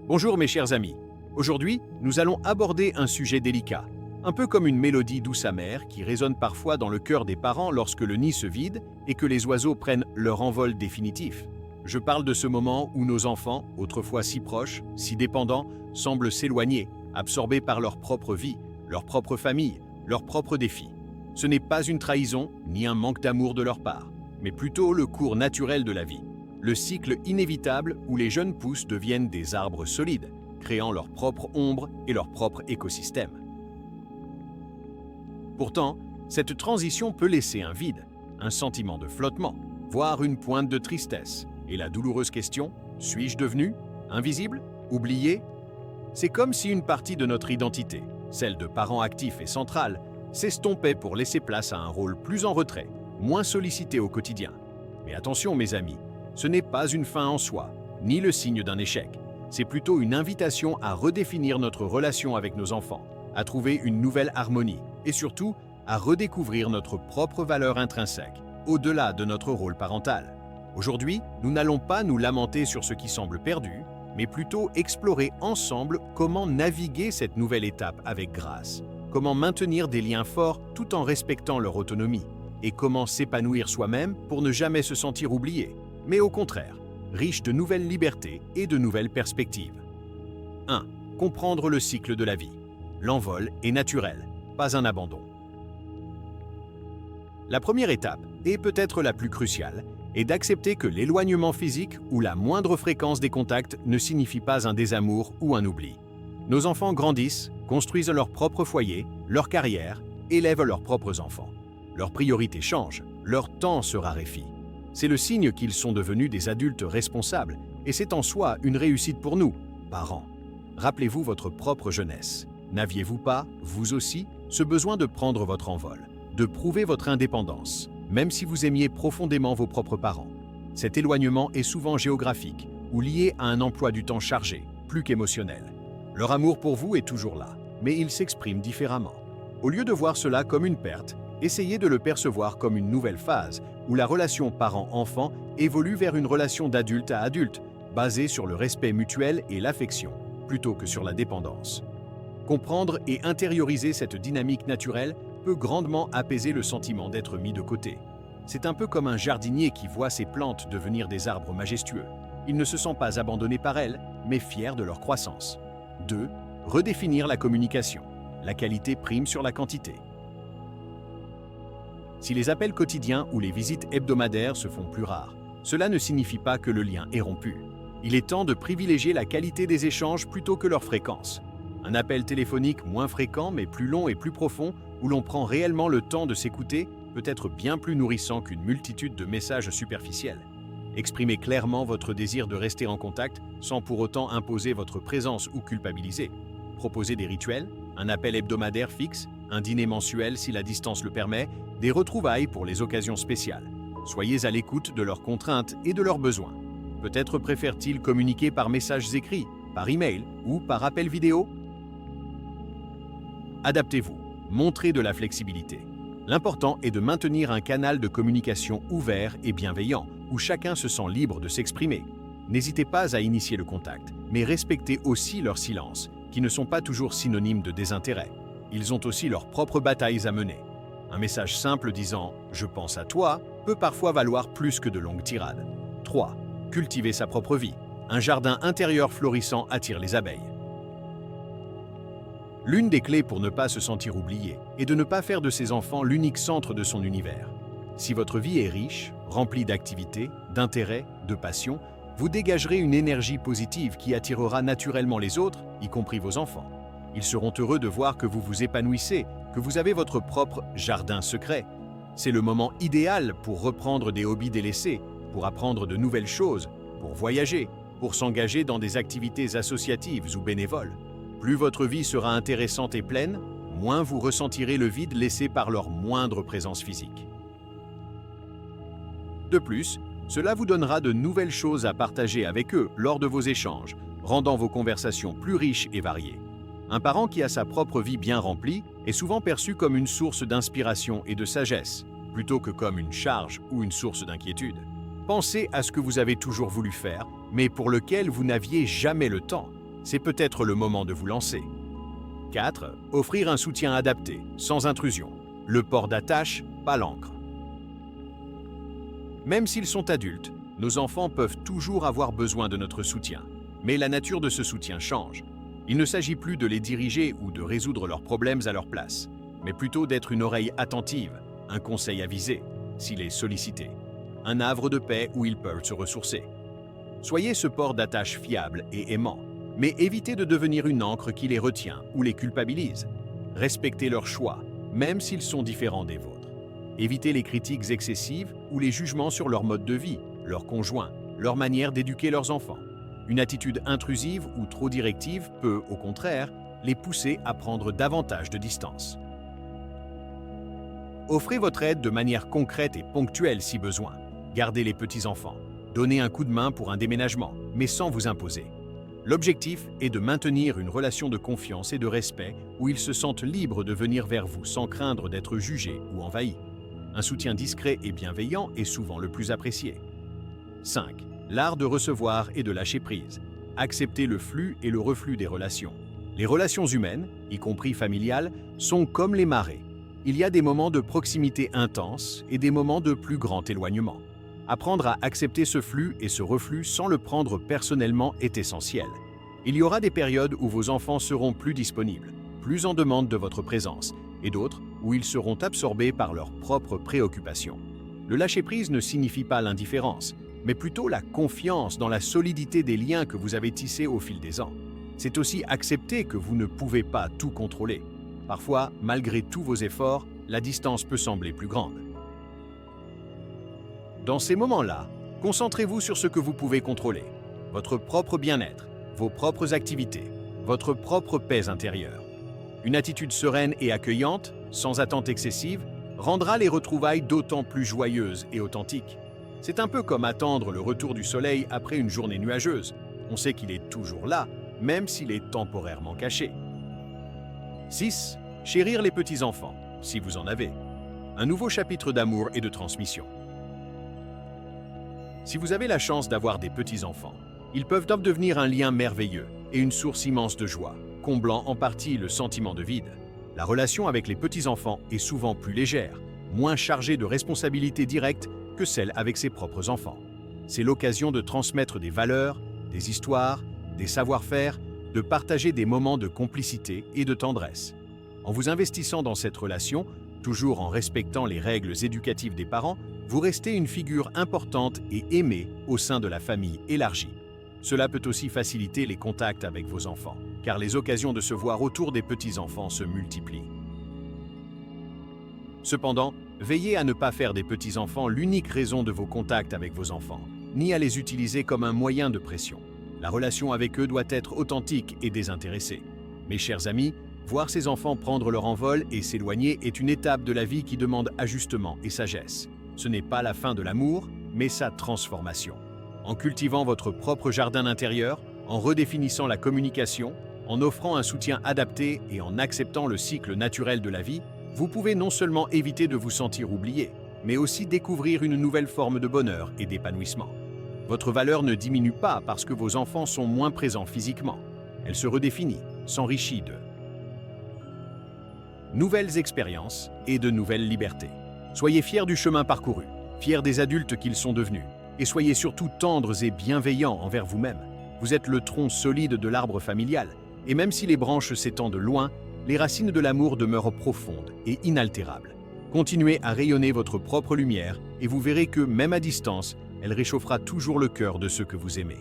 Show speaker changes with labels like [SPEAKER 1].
[SPEAKER 1] Bonjour mes chers amis. Aujourd'hui, nous allons aborder un sujet délicat, un peu comme une mélodie douce amère qui résonne parfois dans le cœur des parents lorsque le nid se vide et que les oiseaux prennent leur envol définitif. Je parle de ce moment où nos enfants, autrefois si proches, si dépendants, semblent s'éloigner, absorbés par leur propre vie, leur propre famille, leurs propres défis. Ce n'est pas une trahison, ni un manque d'amour de leur part, mais plutôt le cours naturel de la vie. Le cycle inévitable où les jeunes pousses deviennent des arbres solides, créant leur propre ombre et leur propre écosystème. Pourtant, cette transition peut laisser un vide, un sentiment de flottement, voire une pointe de tristesse. Et la douloureuse question, suis-je devenu invisible, oublié? C'est comme si une partie de notre identité, celle de parents actifs et centrale, s'estompait pour laisser place à un rôle plus en retrait, moins sollicité au quotidien. Mais attention mes amis, ce n'est pas une fin en soi, ni le signe d'un échec. C'est plutôt une invitation à redéfinir notre relation avec nos enfants, à trouver une nouvelle harmonie et surtout à redécouvrir notre propre valeur intrinsèque, au-delà de notre rôle parental. Aujourd'hui, nous n'allons pas nous lamenter sur ce qui semble perdu, mais plutôt explorer ensemble comment naviguer cette nouvelle étape avec grâce, comment maintenir des liens forts tout en respectant leur autonomie, et comment s'épanouir soi-même pour ne jamais se sentir oublié, mais au contraire, riche de nouvelles libertés et de nouvelles perspectives. 1. Comprendre le cycle de la vie. L'envol est naturel, pas un abandon. La première étape, et peut-être la plus cruciale, est d'accepter que l'éloignement physique ou la moindre fréquence des contacts ne signifie pas un désamour ou un oubli. Nos enfants grandissent, construisent leur propre foyer, leur carrière, élèvent leurs propres enfants. Leurs priorités changent, leur temps se raréfie. C'est le signe qu'ils sont devenus des adultes responsables, et c'est en soi une réussite pour nous, parents. Rappelez-vous votre propre jeunesse. N'aviez-vous pas, vous aussi, ce besoin de prendre votre envol, de prouver votre indépendance, même si vous aimiez profondément vos propres parents? Cet éloignement est souvent géographique ou lié à un emploi du temps chargé, plus qu'émotionnel. Leur amour pour vous est toujours là, mais il s'exprime différemment. Au lieu de voir cela comme une perte, essayez de le percevoir comme une nouvelle phase où la relation parent-enfant évolue vers une relation d'adulte à adulte, basée sur le respect mutuel et l'affection, plutôt que sur la dépendance. Comprendre et intérioriser cette dynamique naturelle peut grandement apaiser le sentiment d'être mis de côté. C'est un peu comme un jardinier qui voit ses plantes devenir des arbres majestueux. Il ne se sent pas abandonné par elles, mais fier de leur croissance. 2. Redéfinir la communication. La qualité prime sur la quantité. Si les appels quotidiens ou les visites hebdomadaires se font plus rares, cela ne signifie pas que le lien est rompu. Il est temps de privilégier la qualité des échanges plutôt que leur fréquence. Un appel téléphonique moins fréquent mais plus long et plus profond, où l'on prend réellement le temps de s'écouter, peut être bien plus nourrissant qu'une multitude de messages superficiels. Exprimez clairement votre désir de rester en contact sans pour autant imposer votre présence ou culpabiliser. Proposez des rituels, un appel hebdomadaire fixe, un dîner mensuel si la distance le permet, des retrouvailles pour les occasions spéciales. Soyez à l'écoute de leurs contraintes et de leurs besoins. Peut-être préfèrent-ils communiquer par messages écrits, par email ou par appel vidéo? Adaptez-vous, montrez de la flexibilité. L'important est de maintenir un canal de communication ouvert et bienveillant, où chacun se sent libre de s'exprimer. N'hésitez pas à initier le contact, mais respectez aussi leur silence, qui ne sont pas toujours synonymes de désintérêt. Ils ont aussi leurs propres batailles à mener. Un message simple disant « Je pense à toi » peut parfois valoir plus que de longues tirades. 3. Cultiver sa propre vie. Un jardin intérieur florissant attire les abeilles. L'une des clés pour ne pas se sentir oublié est de ne pas faire de ses enfants l'unique centre de son univers. Si votre vie est riche, remplie d'activités, d'intérêts, de passions, vous dégagerez une énergie positive qui attirera naturellement les autres, y compris vos enfants. Ils seront heureux de voir que vous vous épanouissez, que vous avez votre propre jardin secret. C'est le moment idéal pour reprendre des hobbies délaissés, pour apprendre de nouvelles choses, pour voyager, pour s'engager dans des activités associatives ou bénévoles. Plus votre vie sera intéressante et pleine, moins vous ressentirez le vide laissé par leur moindre présence physique. De plus, cela vous donnera de nouvelles choses à partager avec eux lors de vos échanges, rendant vos conversations plus riches et variées. Un parent qui a sa propre vie bien remplie est souvent perçu comme une source d'inspiration et de sagesse, plutôt que comme une charge ou une source d'inquiétude. Pensez à ce que vous avez toujours voulu faire, mais pour lequel vous n'aviez jamais le temps. c'est peut-être le moment de vous lancer. 4. Offrir un soutien adapté, sans intrusion. Le port d'attache, pas l'encre. Même s'ils sont adultes, nos enfants peuvent toujours avoir besoin de notre soutien. Mais la nature de ce soutien change. Il ne s'agit plus de les diriger ou de résoudre leurs problèmes à leur place, mais plutôt d'être une oreille attentive, un conseil avisé, s'il est sollicité, un havre de paix où ils peuvent se ressourcer. Soyez ce port d'attache fiable et aimant, mais évitez de devenir une encre qui les retient ou les culpabilise. Respectez leurs choix, même s'ils sont différents des vôtres. Évitez les critiques excessives ou les jugements sur leur mode de vie, leur conjoint, leur manière d'éduquer leurs enfants. Une attitude intrusive ou trop directive peut, au contraire, les pousser à prendre davantage de distance. Offrez votre aide de manière concrète et ponctuelle si besoin. Gardez les petits-enfants. Donnez un coup de main pour un déménagement, mais sans vous imposer. L'objectif est de maintenir une relation de confiance et de respect où ils se sentent libres de venir vers vous sans craindre d'être jugés ou envahis. Un soutien discret et bienveillant est souvent le plus apprécié. 5. L'art de recevoir et de lâcher prise. Accepter le flux et le reflux des relations. Les relations humaines, y compris familiales, sont comme les marées. Il y a des moments de proximité intense et des moments de plus grand éloignement. Apprendre à accepter ce flux et ce reflux sans le prendre personnellement est essentiel. Il y aura des périodes où vos enfants seront plus disponibles, plus en demande de votre présence, et d'autres où ils seront absorbés par leurs propres préoccupations. Le lâcher-prise ne signifie pas l'indifférence, mais plutôt la confiance dans la solidité des liens que vous avez tissés au fil des ans. C'est aussi accepter que vous ne pouvez pas tout contrôler. Parfois, malgré tous vos efforts, la distance peut sembler plus grande. Dans ces moments-là, concentrez-vous sur ce que vous pouvez contrôler. Votre propre bien-être, vos propres activités, votre propre paix intérieure. Une attitude sereine et accueillante, sans attente excessive, rendra les retrouvailles d'autant plus joyeuses et authentiques. C'est un peu comme attendre le retour du soleil après une journée nuageuse. On sait qu'il est toujours là, même s'il est temporairement caché. 6. Chérir les petits-enfants, si vous en avez. Un nouveau chapitre d'amour et de transmission. Si vous avez la chance d'avoir des petits-enfants, ils peuvent devenir un lien merveilleux et une source immense de joie, comblant en partie le sentiment de vide. La relation avec les petits-enfants est souvent plus légère, moins chargée de responsabilités directes que celle avec ses propres enfants. C'est l'occasion de transmettre des valeurs, des histoires, des savoir-faire, de partager des moments de complicité et de tendresse. En vous investissant dans cette relation, toujours en respectant les règles éducatives des parents, vous restez une figure importante et aimée au sein de la famille élargie. Cela peut aussi faciliter les contacts avec vos enfants, car les occasions de se voir autour des petits-enfants se multiplient. Cependant, veillez à ne pas faire des petits-enfants l'unique raison de vos contacts avec vos enfants, ni à les utiliser comme un moyen de pression. La relation avec eux doit être authentique et désintéressée. Mes chers amis, voir ces enfants prendre leur envol et s'éloigner est une étape de la vie qui demande ajustement et sagesse. Ce n'est pas la fin de l'amour, mais sa transformation. En cultivant votre propre jardin intérieur, en redéfinissant la communication, en offrant un soutien adapté et en acceptant le cycle naturel de la vie, vous pouvez non seulement éviter de vous sentir oublié, mais aussi découvrir une nouvelle forme de bonheur et d'épanouissement. Votre valeur ne diminue pas parce que vos enfants sont moins présents physiquement. Elle se redéfinit, s'enrichit d'eux. Nouvelles expériences et de nouvelles libertés. Soyez fiers du chemin parcouru, fiers des adultes qu'ils sont devenus, et soyez surtout tendres et bienveillants envers vous-même. Vous êtes le tronc solide de l'arbre familial, et même si les branches s'étendent loin, les racines de l'amour demeurent profondes et inaltérables. Continuez à rayonner votre propre lumière, et vous verrez que, même à distance, elle réchauffera toujours le cœur de ceux que vous aimez.